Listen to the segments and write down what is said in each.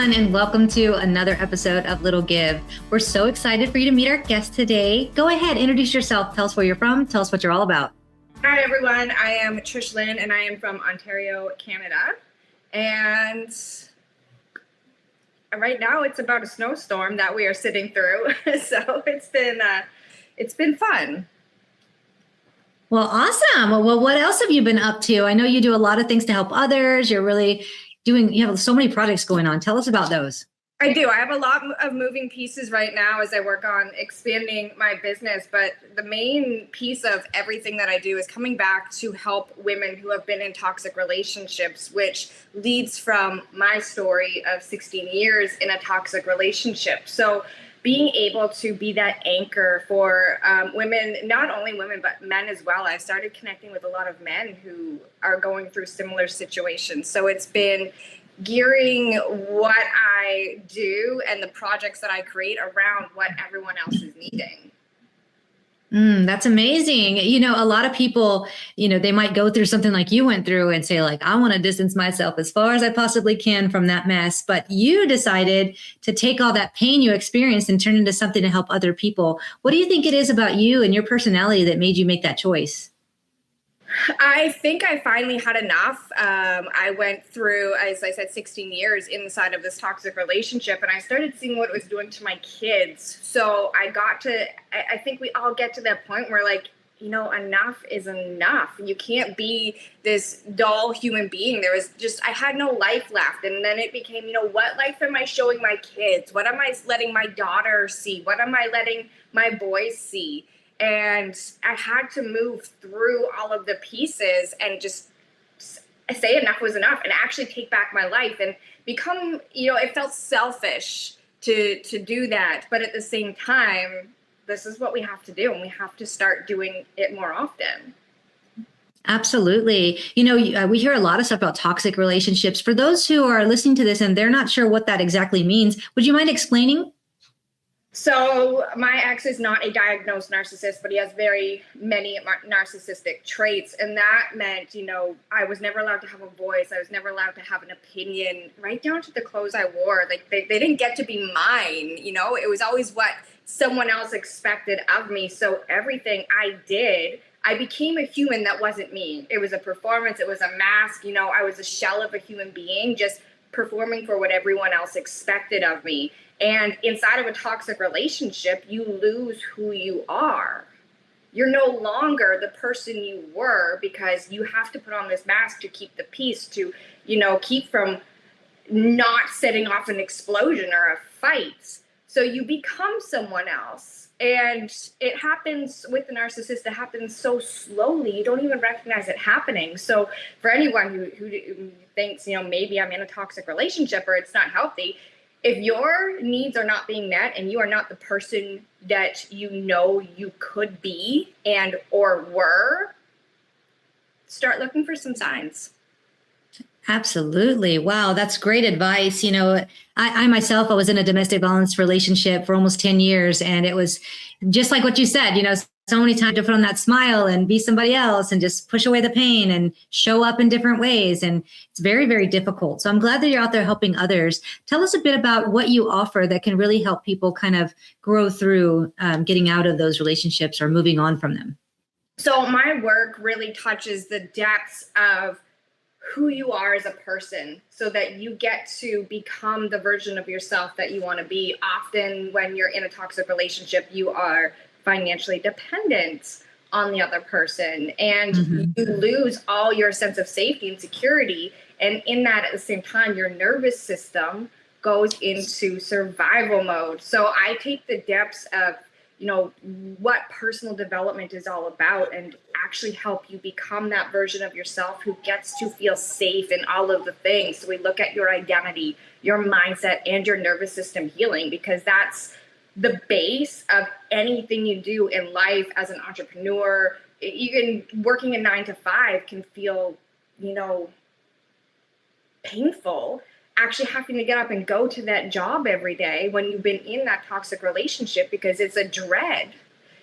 everyone, and welcome to another episode of Little Give. We're so excited for you to meet our guest today. Go ahead, introduce yourself. Tell us where you're from. Tell us what you're all about. Hi, everyone. I am Trish Lynn, and I am from Ontario, Canada. And right now, it's about a snowstorm that we are sitting through. So it's been fun. Well, awesome. Well, what else have you been up to? I know you do a lot of things to help others. You have so many projects going on. Tell us about those. I do. I have a lot of moving pieces right now as I work on expanding my business. But the main piece of everything that I do is coming back to help women who have been in toxic relationships, which leads from my story of 16 years in a toxic relationship. So being able to be that anchor for women, not only women, but men as well. I started connecting with a lot of men who are going through similar situations. So it's been gearing what I do and the projects that I create around what everyone else is needing. That's amazing. A lot of people, they might go through something like you went through and say, like, I want to distance myself as far as I possibly can from that mess. But you decided to take all that pain you experienced and turn it into something to help other people. What do you think it is about you and your personality that made you make that choice? I think I finally had enough. I went through, as I said, 16 years inside of this toxic relationship, and I started seeing what it was doing to my kids. So I think we all get to that point where, like, enough is enough. You can't be this dull human being. I had no life left. And then it became, what life am I showing my kids? What am I letting my daughter see? What am I letting my boys see? And I had to move through all of the pieces and just say enough was enough and actually take back my life and become, it felt selfish to do that. But at the same time, this is what we have to do, and we have to start doing it more often. Absolutely. We hear a lot of stuff about toxic relationships. For those who are listening to this and they're not sure what that exactly means, would you mind explaining? So my ex is not a diagnosed narcissist, but he has very many narcissistic traits. And that meant, I was never allowed to have a voice. I was never allowed to have an opinion, right down to the clothes I wore. Like they didn't get to be mine. It was always what someone else expected of me. So everything I did, I became a human that wasn't me. It was a performance. It was a mask. I was a shell of a human being, just performing for what everyone else expected of me. And inside of a toxic relationship, you lose who you are. You're no longer the person you were because you have to put on this mask to keep the peace, to, keep from not setting off an explosion or a fight. So you become someone else. And it happens with the narcissist. It happens so slowly, you don't even recognize it happening. So for anyone who thinks, maybe I'm in a toxic relationship or it's not healthy, if your needs are not being met and you are not the person that you could be and or were, start looking for some signs. Absolutely. Wow, that's great advice. I myself, I was in a domestic violence relationship for almost 10 years. And it was just like what you said, so many times to put on that smile and be somebody else and just push away the pain and show up in different ways. And it's very, very difficult. So I'm glad that you're out there helping others. Tell us a bit about what you offer that can really help people kind of grow through getting out of those relationships or moving on from them. So my work really touches the depths of who you are as a person so that you get to become the version of yourself that you want to be. Often when you're in a toxic relationship, you are financially dependent on the other person, and you lose all your sense of safety and security. And in that, at the same time, your nervous system goes into survival mode. So I take the depths of, what personal development is all about and actually help you become that version of yourself who gets to feel safe in all of the things. So we look at your identity, your mindset, and your nervous system healing, because that's the base of anything you do in life as an entrepreneur. Even working a 9 to 5 can feel, painful. Actually having to get up and go to that job every day when you've been in that toxic relationship, because it's a dread.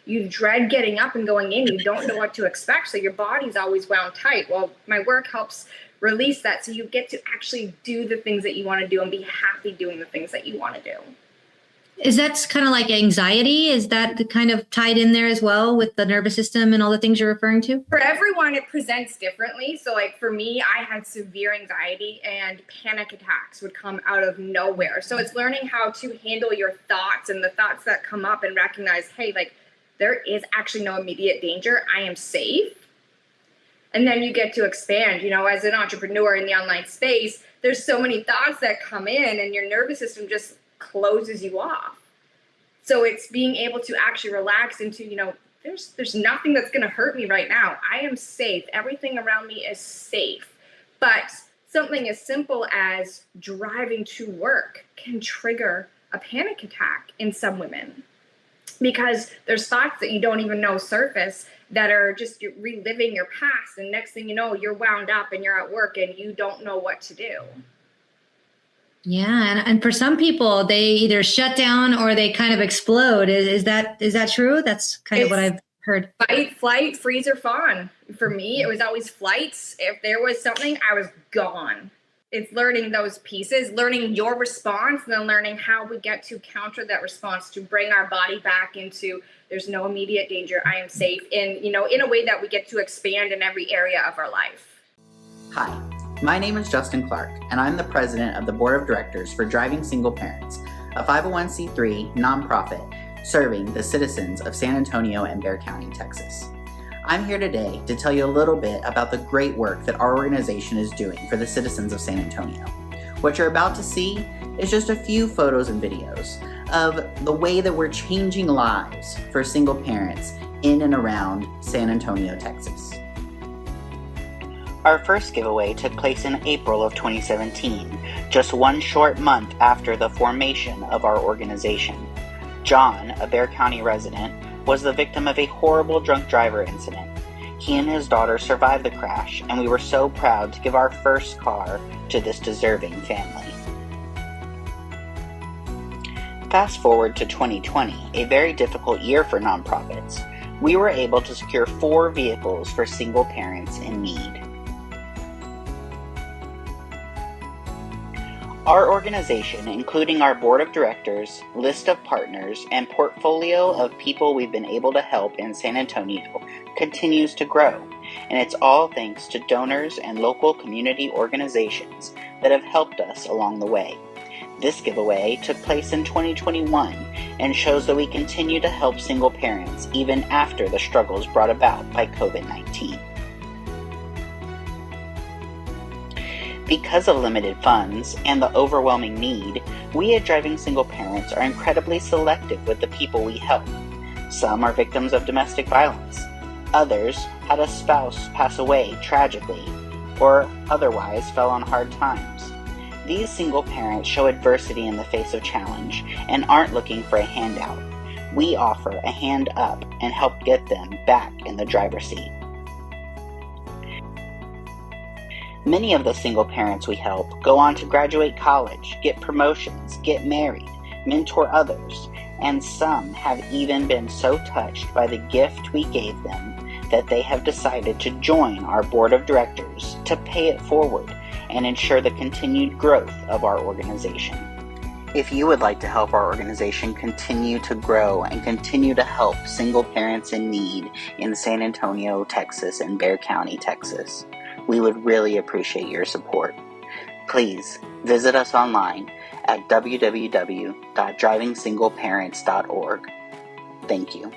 You dread getting up and going in. You don't know what to expect. So your body's always wound tight. Well, my work helps release that so you get to actually do the things that you want to do and be happy doing the things that you want to do. Is that kind of like anxiety? Is that kind of tied in there as well with the nervous system and all the things you're referring to? For everyone, it presents differently. So like for me, I had severe anxiety and panic attacks would come out of nowhere. So it's learning how to handle your thoughts and the thoughts that come up and recognize, hey, like there is actually no immediate danger. I am safe. And then you get to expand, as an entrepreneur in the online space, there's so many thoughts that come in and your nervous system just closes you off. So it's being able to actually relax into, there's nothing that's going to hurt me right now. I am safe. Everything around me is safe. But something as simple as driving to work can trigger a panic attack in some women because there's thoughts that you don't even know surface that are just reliving your past. And next thing you know, you're wound up and you're at work and you don't know what to do. Yeah. And for some people, they either shut down or they kind of explode. Is that true? That's kind of what I've heard. Fight, flight, freeze, or fawn. For me, it was always flights. If there was something, I was gone. It's learning those pieces, learning your response, and then learning how we get to counter that response to bring our body back into there's no immediate danger. I am safe in a way that we get to expand in every area of our life. Hi. My name is Justin Clark, and I'm the president of the board of directors for Driving Single Parents, a 501c3 nonprofit serving the citizens of San Antonio and Bexar County, Texas. I'm here today to tell you a little bit about the great work that our organization is doing for the citizens of San Antonio. What you're about to see is just a few photos and videos of the way that we're changing lives for single parents in and around San Antonio, Texas. Our first giveaway took place in April of 2017, just one short month after the formation of our organization. John, a Bexar County resident, was the victim of a horrible drunk driver incident. He and his daughter survived the crash, and we were so proud to give our first car to this deserving family. Fast forward to 2020, a very difficult year for nonprofits. We were able to secure 4 vehicles for single parents in need. Our organization, including our board of directors, list of partners, and portfolio of people we've been able to help in San Antonio, continues to grow, and it's all thanks to donors and local community organizations that have helped us along the way. This giveaway took place in 2021 and shows that we continue to help single parents even after the struggles brought about by COVID-19. Because of limited funds and the overwhelming need, we at Driving Single Parents are incredibly selective with the people we help. Some are victims of domestic violence. Others had a spouse pass away tragically or otherwise fell on hard times. These single parents show adversity in the face of challenge and aren't looking for a handout. We offer a hand up and help get them back in the driver's seat. Many of the single parents we help go on to graduate college, get promotions, get married, mentor others, and some have even been so touched by the gift we gave them that they have decided to join our board of directors to pay it forward and ensure the continued growth of our organization. If you would like to help our organization continue to grow and continue to help single parents in need in San Antonio, Texas, and Bexar County, Texas, we would really appreciate your support. Please visit us online at www.drivingsingleparents.org. Thank you.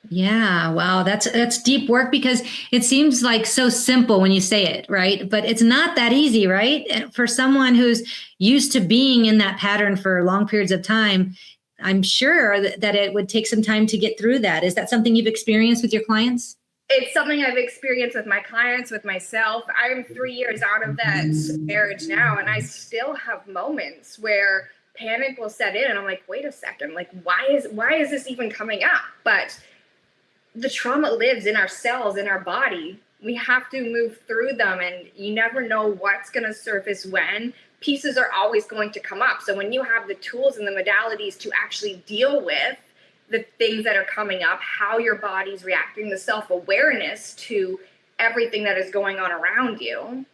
Yeah, wow, that's deep work because it seems like so simple when you say it, right? But it's not that easy, right? And for someone who's used to being in that pattern for long periods of time, I'm sure that it would take some time to get through that. Is that something you've experienced with your clients? It's something I've experienced with my clients, with myself. I'm 3 years out of that marriage now, and I still have moments where panic will set in, and I'm like, wait a second, like why is this even coming up? But the trauma lives in our cells, in our body. We have to move through them, and you never know what's going to surface when. Pieces are always going to come up. So when you have the tools and the modalities to actually deal with the things that are coming up, how your body's reacting, the self-awareness to everything that is going on around you,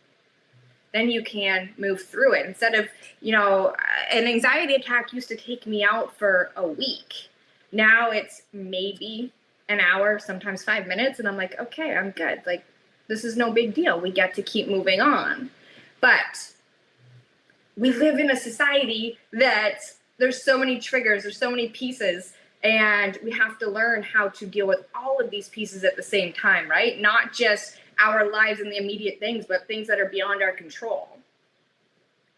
then you can move through it. Instead of, an anxiety attack used to take me out for a week. Now it's maybe an hour, sometimes 5 minutes. And I'm like, okay, I'm good. Like, this is no big deal. We get to keep moving on. But we live in a society that there's so many triggers, there's so many pieces, and we have to learn how to deal with all of these pieces at the same time, right? Not just our lives and the immediate things, but things that are beyond our control.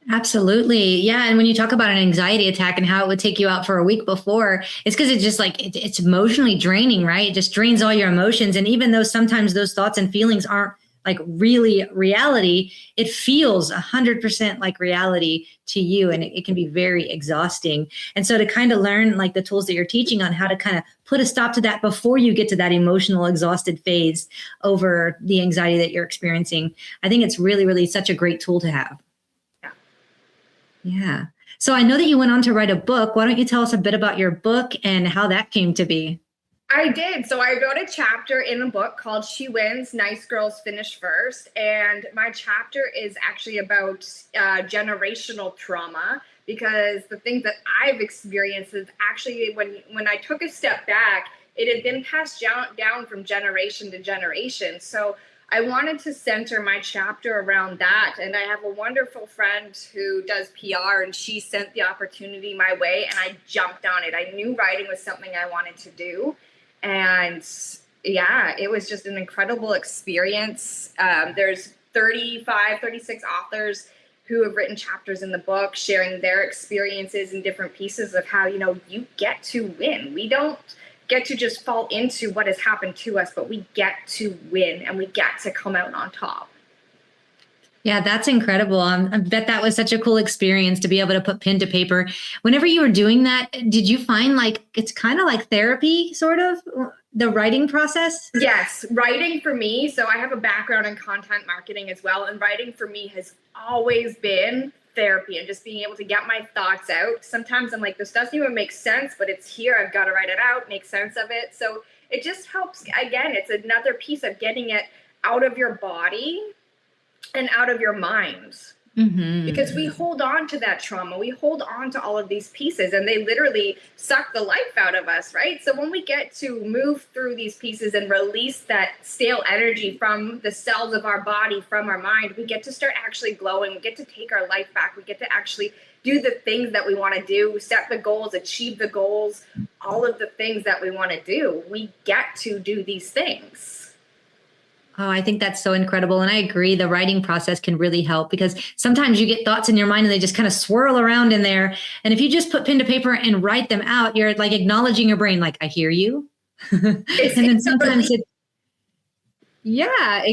Absolutely. Yeah. And when you talk about an anxiety attack and how it would take you out for a week before, it's because it's just like, it's emotionally draining, right? It just drains all your emotions. And even though sometimes those thoughts and feelings aren't like really reality, it feels 100% like reality to you. And it can be very exhausting. And so to kind of learn like the tools that you're teaching on how to kind of put a stop to that before you get to that emotional exhausted phase over the anxiety that you're experiencing, I think it's really, really such a great tool to have. Yeah. So I know that you went on to write a book. Why don't you tell us a bit about your book and how that came to be? I did. So I wrote a chapter in a book called She Wins, Nice Girls Finish First. And my chapter is actually about generational trauma, because the things that I've experienced is actually when I took a step back, it had been passed down from generation to generation. So I wanted to center my chapter around that. And I have a wonderful friend who does PR, and she sent the opportunity my way, and I jumped on it. I knew writing was something I wanted to do. And yeah, it was just an incredible experience. There's 36 authors who have written chapters in the book, sharing their experiences and different pieces of how, you get to win. We don't get to just fall into what has happened to us, but we get to win and we get to come out on top. Yeah, that's incredible. I bet that was such a cool experience to be able to put pen to paper. Whenever you were doing that, did you find like it's kind of like therapy, sort of, the writing process? Yes, writing for me. So I have a background in content marketing as well. And writing for me has always been therapy and just being able to get my thoughts out. Sometimes I'm like, this doesn't even make sense, but it's here. I've got to write it out, make sense of it. So it just helps. Again, it's another piece of getting it out of your body and out of your mind. Mm-hmm. Because we hold on to that trauma. We hold on to all of these pieces, and they literally suck the life out of us, right? So when we get to move through these pieces and release that stale energy from the cells of our body, from our mind, we get to start actually glowing. We get to take our life back. We get to actually do the things that we want to do, set the goals, achieve the goals, all of the things that we want to do. We get to do these things. Oh, I think that's so incredible. And I agree. The writing process can really help, because sometimes you get thoughts in your mind and they just kind of swirl around in there. And if you just put pen to paper and write them out, you're like acknowledging your brain, like, I hear you. And then sometimes it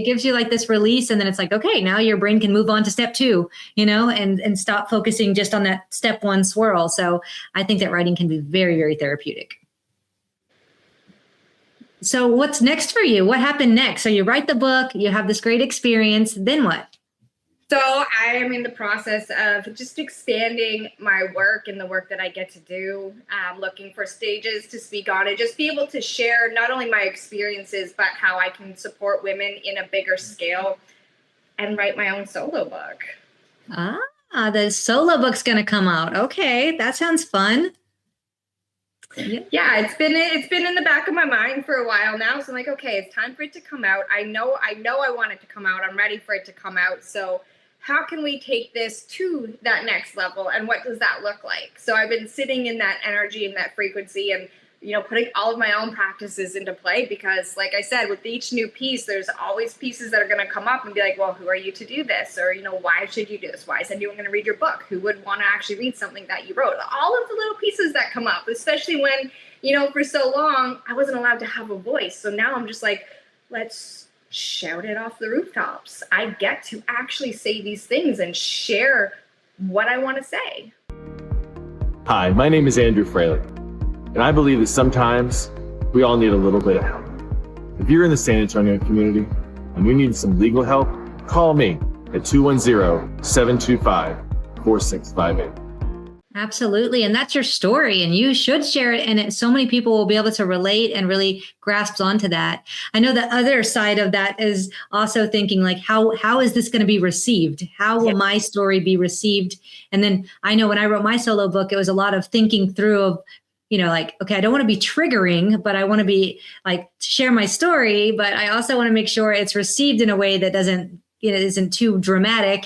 gives you like this release. And then it's like, okay, now your brain can move on to step 2, and stop focusing just on that step 1 swirl. So I think that writing can be very, very therapeutic. So what's next for you? What happened next? So you write the book, you have this great experience, then what? So I am in the process of just expanding my work and the work that I get to do, looking for stages to speak on and just be able to share not only my experiences, but how I can support women in a bigger scale and write my own solo book. The solo book's going to come out. Okay, that sounds fun. Yeah, it's been in the back of my mind for a while now. So I'm like, okay, it's time for it to come out. I know I want it to come out. I'm ready for it to come out. So how can we take this to that next level? And what does that look like? So I've been sitting in that energy and that frequency and, putting all of my own practices into play, because like I said, with each new piece, there's always pieces that are going to come up and be like, well, who are you to do this? Or, why should you do this? Why is anyone going to read your book? Who would want to actually read something that you wrote? All of the little pieces that come up, especially when, for so long, I wasn't allowed to have a voice. So now I'm just like, let's shout it off the rooftops. I get to actually say these things and share what I want to say. Hi, my name is Andrew Fraley, and I believe that sometimes we all need a little bit of help. If you're in the San Antonio community and you need some legal help, call me at 210-725-4658. Absolutely. And that's your story, and you should share it. And so many people will be able to relate and really grasp onto that. I know the other side of that is also thinking like, how is this going to be received? How will my story be received? And then I know when I wrote my solo book, it was a lot of thinking through of, like, okay, I don't want to be triggering, but I want to be like share my story, but I also want to make sure it's received in a way that doesn't, isn't too dramatic,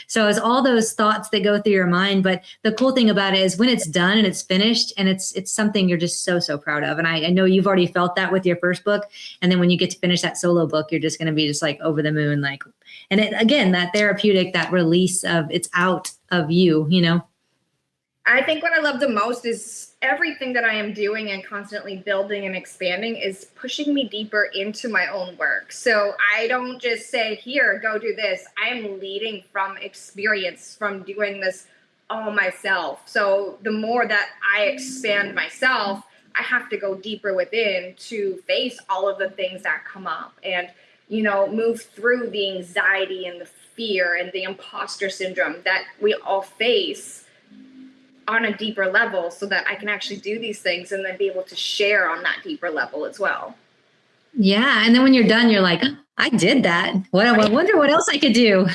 So it's all those thoughts that go through your mind. But the cool thing about it is when it's done and it's finished and it's something you're just so, so proud of. And I know you've already felt that with your first book. And then when you get to finish that solo book, you're just going to be just like over the moon, like, and again, that therapeutic, that release of it's out of you, I think what I love the most is everything that I am doing and constantly building and expanding is pushing me deeper into my own work. So I don't just say, here, go do this. I am leading from experience, from doing this all myself. So the more that I expand myself, I have to go deeper within to face all of the things that come up and, move through the anxiety and the fear and the impostor syndrome that we all face on a deeper level, so that I can actually do these things and then be able to share on that deeper level as well. Yeah. And then when you're done, you're like, oh, I did that. I wonder what else I could do.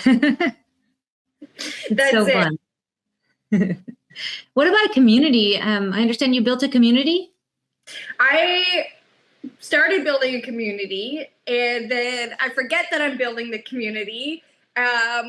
That's so it. Fun. What about a community? I understand you built a community. I started building a community, and then I forget that I'm building the community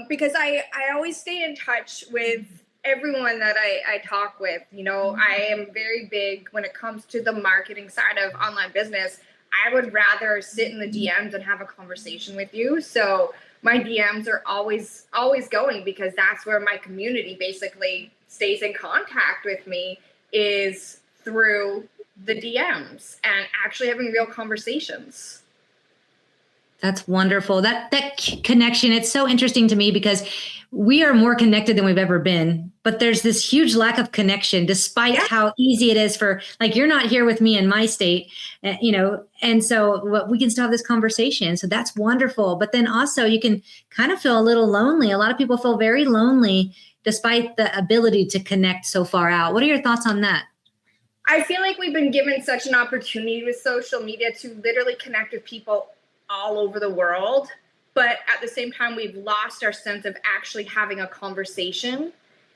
because I always stay in touch with everyone that I talk with. I am very big when it comes to the marketing side of online business. I would rather sit in the DMs and have a conversation with you. So my DMs are always going, because that's where my community basically stays in contact with me, is through the DMs and actually having real conversations. That's wonderful. That connection, it's so interesting to me because we are more connected than we've ever been, but there's this huge lack of connection despite how easy it is for, like, you're not here with me in my state, and so we can still have this conversation. So that's wonderful. But then also you can kind of feel a little lonely. A lot of people feel very lonely despite the ability to connect so far out. What are your thoughts on that? I feel like we've been given such an opportunity with social media to literally connect with people all over the world, but at the same time, we've lost our sense of actually having a conversation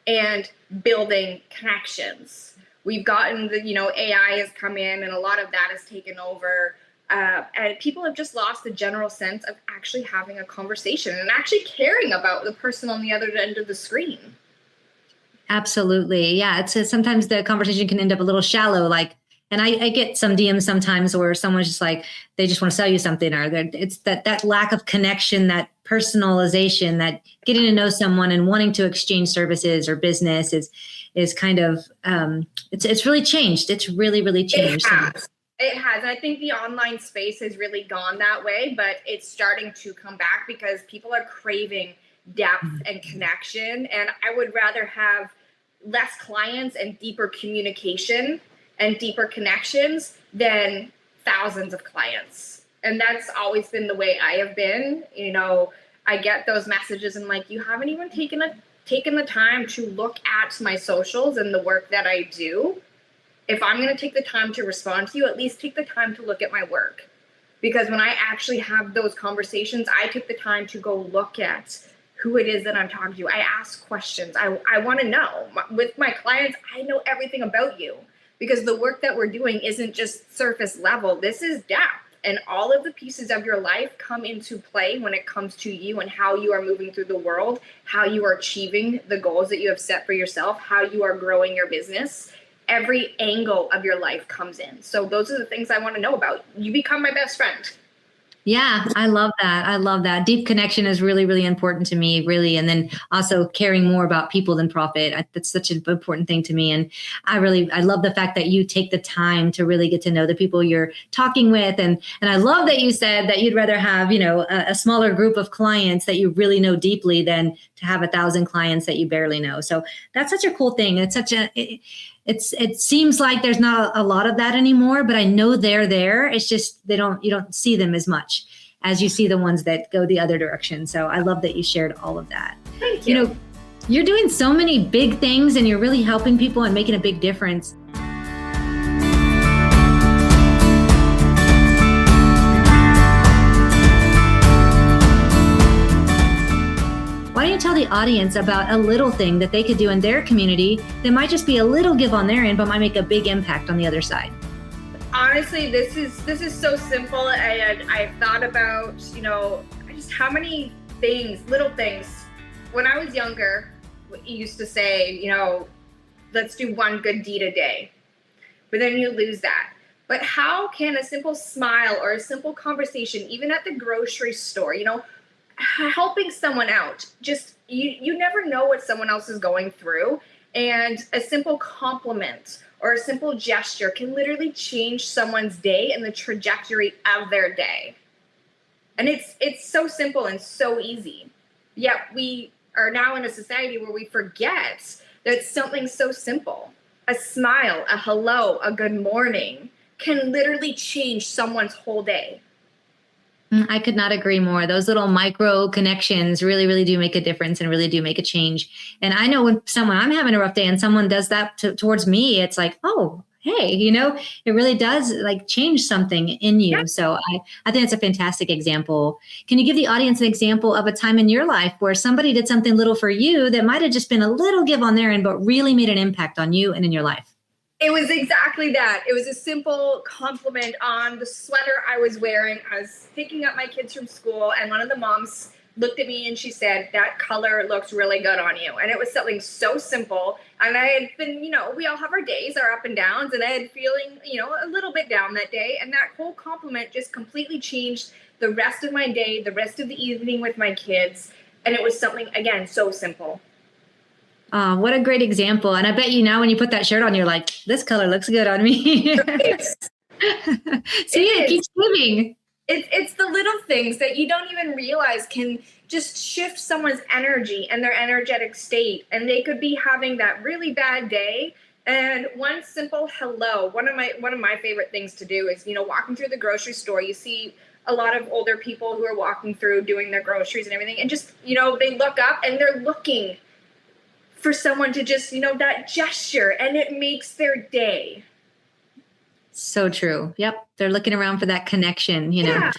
and building connections. We've gotten AI has come in, and a lot of that has taken over, and people have just lost the general sense of actually having a conversation and actually caring about the person on the other end of the screen. Absolutely. Yeah. It's sometimes the conversation can end up a little shallow, like, and I get some DMs sometimes where someone's just like, they just want to sell you something, or it's that lack of connection, that personalization, that getting to know someone and wanting to exchange services or business is kind of, it's really changed. It's really, really changed. It has. And I think the online space has really gone that way, but it's starting to come back because people are craving depth and connection. And I would rather have less clients and deeper communication and deeper connections than thousands of clients. And that's always been the way I have been. I get those messages and like, you haven't even taken the time to look at my socials and the work that I do. If I'm going to take the time to respond to you, at least take the time to look at my work. Because when I actually have those conversations, I took the time to go look at who it is that I'm talking to. I ask questions. I want to know. With my clients, I know everything about you. Because the work that we're doing isn't just surface level. This is depth. And all of the pieces of your life come into play when it comes to you and how you are moving through the world, how you are achieving the goals that you have set for yourself, how you are growing your business. Every angle of your life comes in. So those are the things I want to know about. You become my best friend. Yeah, I love that. I love that. Deep connection is really, really important to me, really. And then also caring more about people than profit. That's such an important thing to me. And I love the fact that you take the time to really get to know the people you're talking with. And I love that you said that you'd rather have, a smaller group of clients that you really know deeply than to have 1,000 clients that you barely know. So that's such a cool thing. It's such it seems like there's not a lot of that anymore, but I know they're there. It's just you don't see them as much as you see the ones that go the other direction. So I love that you shared all of that. Thank you. You're doing so many big things and you're really helping people and making a big difference. Why don't you tell the audience about a little thing that they could do in their community that might just be a little give on their end, but might make a big impact on the other side? Honestly, this is so simple, and I've thought about, just how many things, little things. When I was younger, you used to say, let's do one good deed a day, but then you lose that. But how can a simple smile or a simple conversation, even at the grocery store, helping someone out, just you never know what someone else is going through, and a simple compliment or a simple gesture can literally change someone's day and the trajectory of their day. And it's so simple and so easy. Yet we are now in a society where we forget that something so simple, a smile, a hello, a good morning, can literally change someone's whole day. I could not agree more. Those little micro connections really, really do make a difference and really do make a change. And I know when I'm having a rough day and someone does that towards me, it's like, oh, hey, it really does like change something in you. Yeah. So I think it's a fantastic example. Can you give the audience an example of a time in your life where somebody did something little for you that might have just been a little give on their end, but really made an impact on you and in your life? It was exactly that. It was a simple compliment on the sweater I was wearing. I was picking up my kids from school, and one of the moms looked at me and she said, "That color looks really good on you." And it was something so simple. And I had been, we all have our days, our up and downs, and I had feeling, a little bit down that day. And that whole compliment just completely changed the rest of my day, the rest of the evening with my kids. And it was something, again, so simple. Oh, what a great example. And I bet you now when you put that shirt on, you're like, this color looks good on me. See, it keeps giving. It's the little things that you don't even realize can just shift someone's energy and their energetic state. And they could be having that really bad day. And one simple hello, one of my favorite things to do is, walking through the grocery store, you see a lot of older people who are walking through doing their groceries and everything. And just, they look up and they're looking for someone to just, that gesture, and it makes their day. So true. Yep. They're looking around for that connection, Yeah.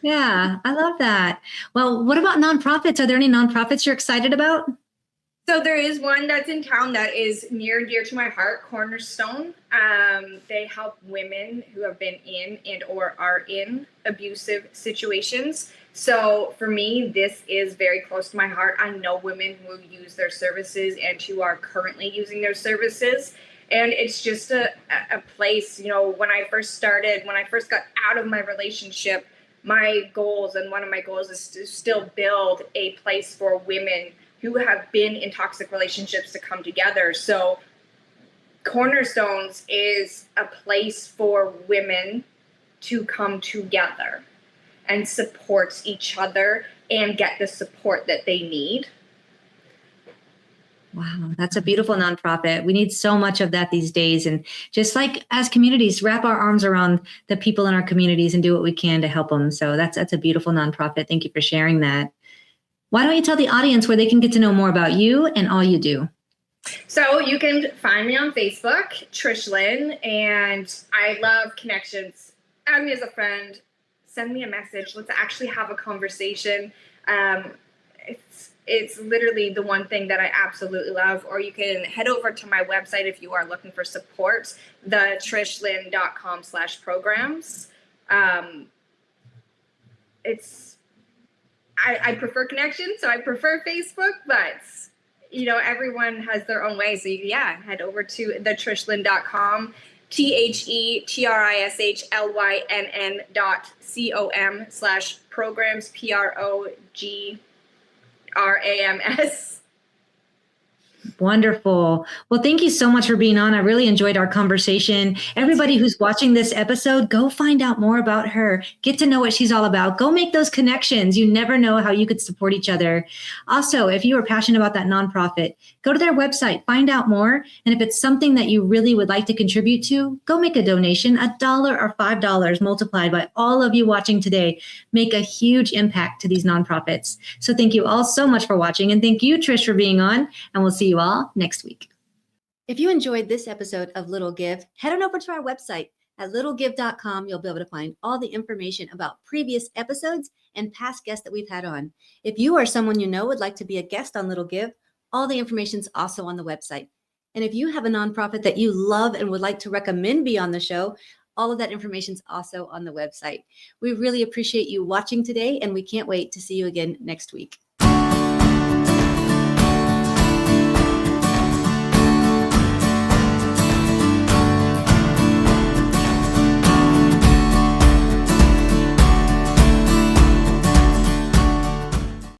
Yeah, I love that. Well, what about nonprofits? Are there any nonprofits you're excited about? So there is one that's in town that is near and dear to my heart, Cornerstone. They help women who have been in and or are in abusive situations. So for me, this is very close to my heart. I know women who use their services and who are currently using their services. And it's just a place, when I first got out of my relationship, my goals, and one of my goals is to still build a place for women who have been in toxic relationships to come together. So Cornerstones is a place for women to come together and support each other and get the support that they need. Wow, that's a beautiful nonprofit. We need so much of that these days. And just like as communities, wrap our arms around the people in our communities and do what we can to help them. So that's a beautiful nonprofit. Thank you for sharing that. Why don't you tell the audience where they can get to know more about you and all you do? So you can find me on Facebook, Trish Lynn, and I love connections. Add me as a friend, send me a message. Let's actually have a conversation. It's literally the one thing that I absolutely love. Or you can head over to my website if you are looking for support, thetrishlynn.com/programs. I prefer connections, so I prefer Facebook, but everyone has their own way. So head over to thetrishlynn.com, thetrishlynn.com/programs, PROGRAMS. Wonderful. Well, thank you so much for being on. I really enjoyed our conversation. Everybody who's watching this episode, go find out more about her. Get to know what she's all about. Go make those connections. You never know how you could support each other. Also, if you are passionate about that nonprofit, go to their website, find out more. And if it's something that you really would like to contribute to, go make a donation. $1 or $5 multiplied by all of you watching today make a huge impact to these nonprofits. So thank you all so much for watching. And thank you, Trish, for being on. And we'll see you all next week. If you enjoyed this episode of Little Give, head on over to our website at littlegive.com. You'll be able to find all the information about previous episodes and past guests that we've had on. If you or someone you know would like to be a guest on Little Give, all the information is also on the website. And if you have a nonprofit that you love and would like to recommend be on the show, all of that information is also on the website. We really appreciate you watching today, and we can't wait to see you again next week.